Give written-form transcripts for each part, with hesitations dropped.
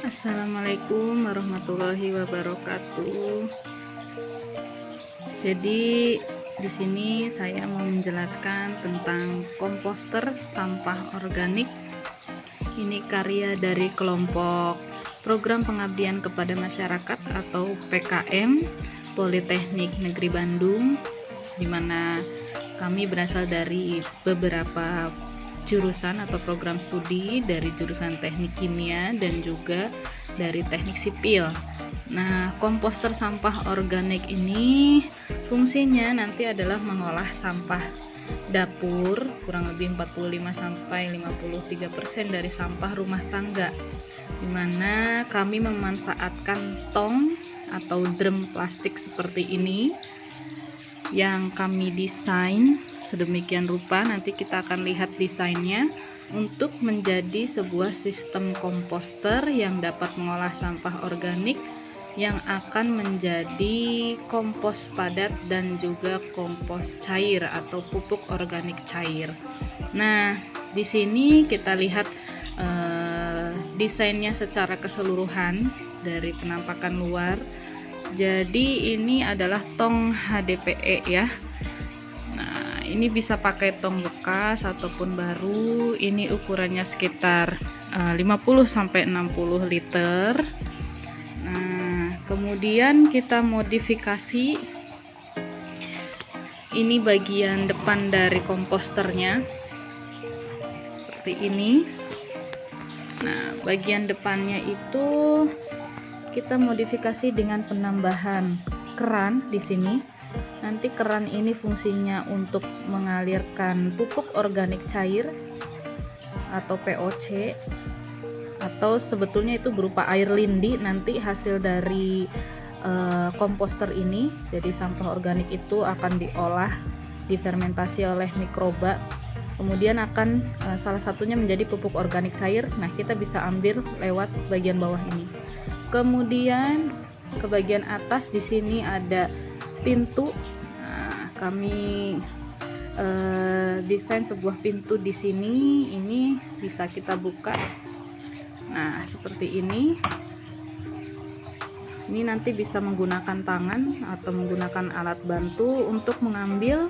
Assalamualaikum warahmatullahi wabarakatuh. Jadi di sini saya mau menjelaskan tentang komposter sampah organik. Ini karya dari kelompok Program Pengabdian Kepada Masyarakat atau PKM Politeknik Negeri Bandung, di mana kami berasal dari beberapa jurusan atau program studi dari jurusan teknik kimia dan juga dari teknik sipil. Nah, komposter sampah organik ini fungsinya nanti adalah mengolah sampah dapur, kurang lebih 45-53% dari sampah rumah tangga, dimana kami memanfaatkan tong atau drum plastik seperti ini yang kami desain sedemikian rupa. Nanti kita akan lihat desainnya untuk menjadi sebuah sistem komposter yang dapat mengolah sampah organik yang akan menjadi kompos padat dan juga kompos cair atau pupuk organik cair. Nah, di sini kita lihat desainnya secara keseluruhan dari penampakan luar. Jadi ini adalah tong HDPE ya. Nah, ini bisa pakai tong bekas ataupun baru. Ini ukurannya sekitar 50-60 liter. Nah, kemudian kita modifikasi. Ini bagian depan dari komposternya. Seperti ini. Nah, bagian depannya itu kita modifikasi dengan penambahan keran di sini. Nanti keran ini fungsinya untuk mengalirkan pupuk organik cair atau POC, atau sebetulnya itu berupa air lindi nanti hasil dari komposter ini. Jadi sampah organik itu akan diolah, difermentasi oleh mikroba, kemudian akan salah satunya menjadi pupuk organik cair. Nah, kita bisa ambil lewat bagian bawah ini. Kemudian ke bagian atas di sini ada pintu. Nah, kami desain sebuah pintu di sini. Ini bisa kita buka. Nah, seperti ini. Ini nanti bisa menggunakan tangan atau menggunakan alat bantu untuk mengambil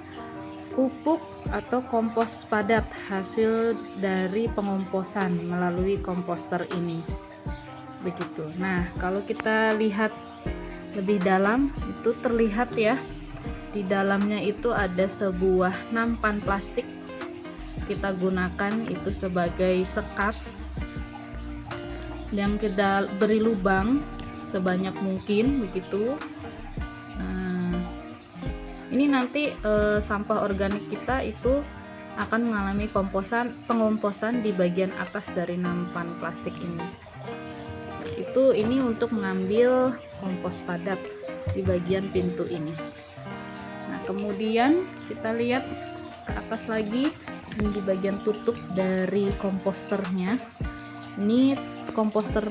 pupuk atau kompos padat hasil dari pengomposan melalui komposter ini. Begitu. Nah, kalau kita lihat lebih dalam, itu terlihat ya, di dalamnya itu ada sebuah nampan plastik. Kita gunakan itu sebagai sekat yang kita beri lubang sebanyak mungkin begitu. Nah, ini nanti sampah organik kita itu akan mengalami pengomposan di bagian atas dari nampan plastik ini. Ini untuk mengambil kompos padat di bagian pintu ini. Nah, kemudian kita lihat ke atas lagi, ini di bagian tutup dari komposternya. Ini komposter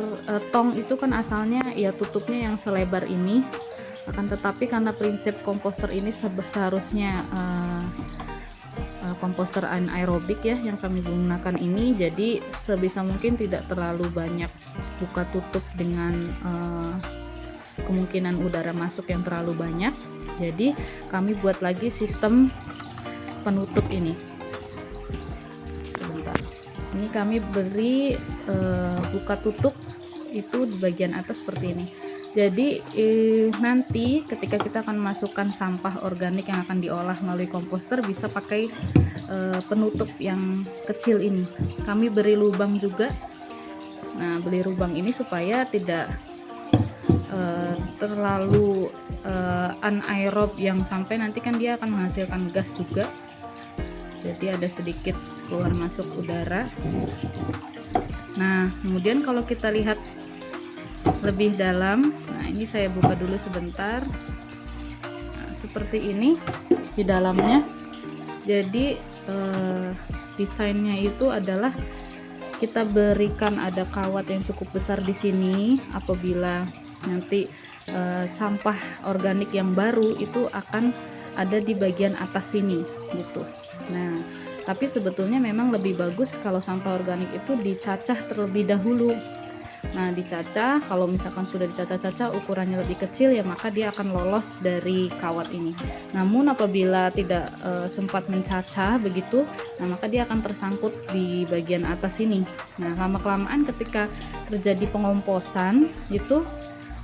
tong itu kan asalnya ya tutupnya yang selebar ini, akan tetapi karena prinsip komposter ini seharusnya komposter anaerobik ya yang kami gunakan ini, jadi sebisa mungkin tidak terlalu banyak buka tutup dengan kemungkinan udara masuk yang terlalu banyak. Jadi kami buat lagi sistem penutup ini. Sebentar, ini kami beri buka tutup itu di bagian atas seperti ini. Jadi nanti ketika kita akan masukkan sampah organik yang akan diolah melalui komposter, bisa pakai penutup yang kecil ini. Kami beri lubang juga. Nah, beli lubang ini supaya tidak terlalu anaerob, yang sampai nanti kan dia akan menghasilkan gas juga. Jadi ada sedikit keluar masuk udara. Nah, kemudian kalau kita lihat lebih dalam, nah ini saya buka dulu sebentar. Nah, seperti ini di dalamnya. Jadi desainnya itu adalah kita berikan ada kawat yang cukup besar di sini. Apabila nanti sampah organik yang baru itu akan ada di bagian atas sini gitu. Nah, tapi sebetulnya memang lebih bagus kalau sampah organik itu dicacah terlebih dahulu. Nah, dicacah, kalau misalkan sudah dicacah-cacah ukurannya lebih kecil ya maka dia akan lolos dari kawat ini. Namun apabila tidak sempat mencacah begitu, nah maka dia akan tersangkut di bagian atas ini. Nah, lama-kelamaan ketika terjadi pengomposan itu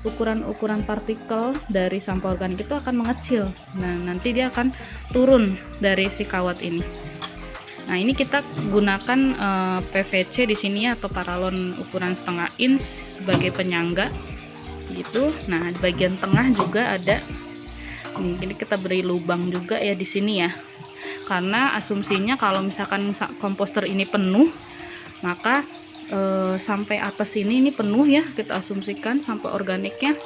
ukuran-ukuran partikel dari sampah organik itu akan mengecil. Nah, nanti dia akan turun dari si kawat ini. Nah, ini kita gunakan PVC di sini atau paralon ukuran setengah inch sebagai penyangga gitu. Nah, di bagian tengah juga ada. Ini kita beri lubang juga ya di sini ya. Karena asumsinya kalau misalkan komposter ini penuh, maka sampai atas ini penuh ya, kita asumsikan sampah organiknya.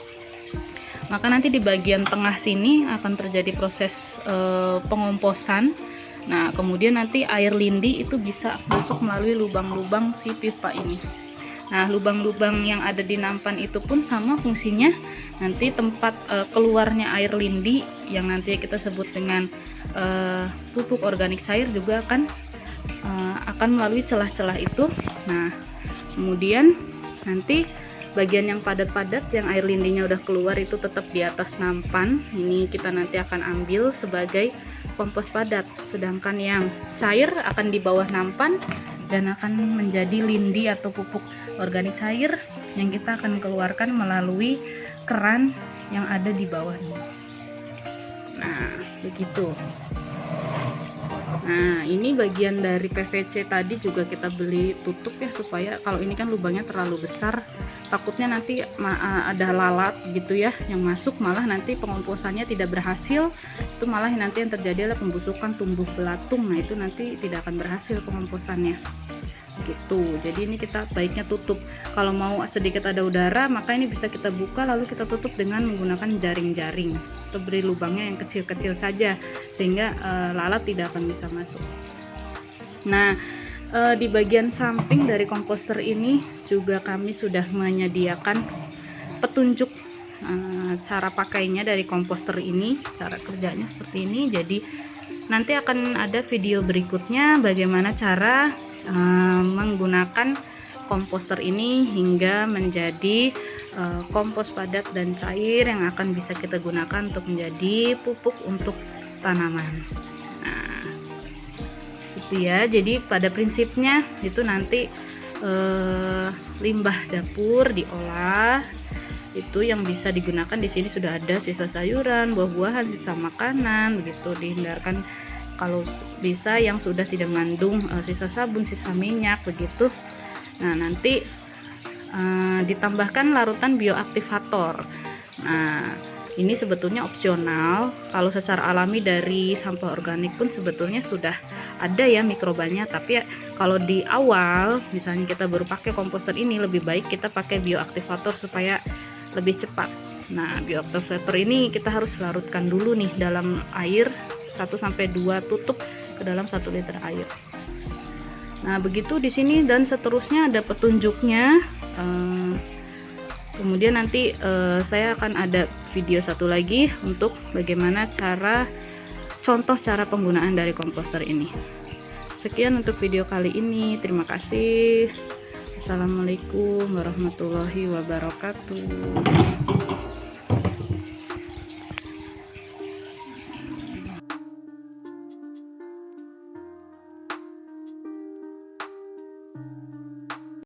Maka nanti di bagian tengah sini akan terjadi proses pengomposan. Nah, kemudian nanti air lindi itu bisa masuk melalui lubang-lubang si pipa ini. Nah, lubang-lubang yang ada di nampan itu pun sama fungsinya. Nanti tempat keluarnya air lindi yang nanti kita sebut dengan pupuk organik cair juga akan melalui celah-celah itu. Nah, kemudian nanti bagian yang padat-padat yang air lindinya udah keluar itu tetap di atas nampan. Ini kita nanti akan ambil sebagai kompos padat, sedangkan yang cair akan di bawah nampan dan akan menjadi lindi atau pupuk organik cair yang kita akan keluarkan melalui keran yang ada di bawah ini. Nah, begitu. Nah, ini bagian dari PVC tadi juga kita beli tutup ya, supaya kalau ini kan lubangnya terlalu besar, takutnya nanti ada lalat gitu ya yang masuk, malah nanti pengomposannya tidak berhasil. Itu malah nanti yang terjadi adalah pembusukan tumbuh belatung. Nah, itu nanti tidak akan berhasil pengomposannya gitu. Jadi ini kita baiknya tutup. Kalau mau sedikit ada udara, maka ini bisa kita buka lalu kita tutup dengan menggunakan jaring-jaring atau beri lubangnya yang kecil-kecil saja sehingga lalat tidak akan bisa masuk. Nah, di bagian samping dari komposter ini juga kami sudah menyediakan petunjuk cara pakainya dari komposter ini, cara kerjanya seperti ini. Jadi nanti akan ada video berikutnya bagaimana cara menggunakan komposter ini hingga menjadi kompos padat dan cair yang akan bisa kita gunakan untuk menjadi pupuk untuk tanaman. Nah, itu ya. Jadi pada prinsipnya itu nanti limbah dapur diolah, itu yang bisa digunakan di sini sudah ada sisa sayuran, buah-buahan, sisa makanan begitu, dihindarkan kalau bisa yang sudah tidak mengandung sisa sabun, sisa minyak begitu. Nah, nanti ditambahkan larutan bioaktivator. Nah, ini sebetulnya opsional. Kalau secara alami dari sampah organik pun sebetulnya sudah ada ya mikrobanya, tapi ya, kalau di awal misalnya kita baru pakai komposter ini, lebih baik kita pakai bioaktivator supaya lebih cepat. Nah, bioaktivator ini kita harus larutkan dulu nih dalam air 1-2 tutup ke dalam 1 liter air. Nah, begitu di sini dan seterusnya ada petunjuknya. Kemudian nanti saya akan ada video satu lagi untuk bagaimana contoh cara penggunaan dari komposter ini. Sekian untuk video kali ini. Terima kasih. Assalamualaikum warahmatullahi wabarakatuh.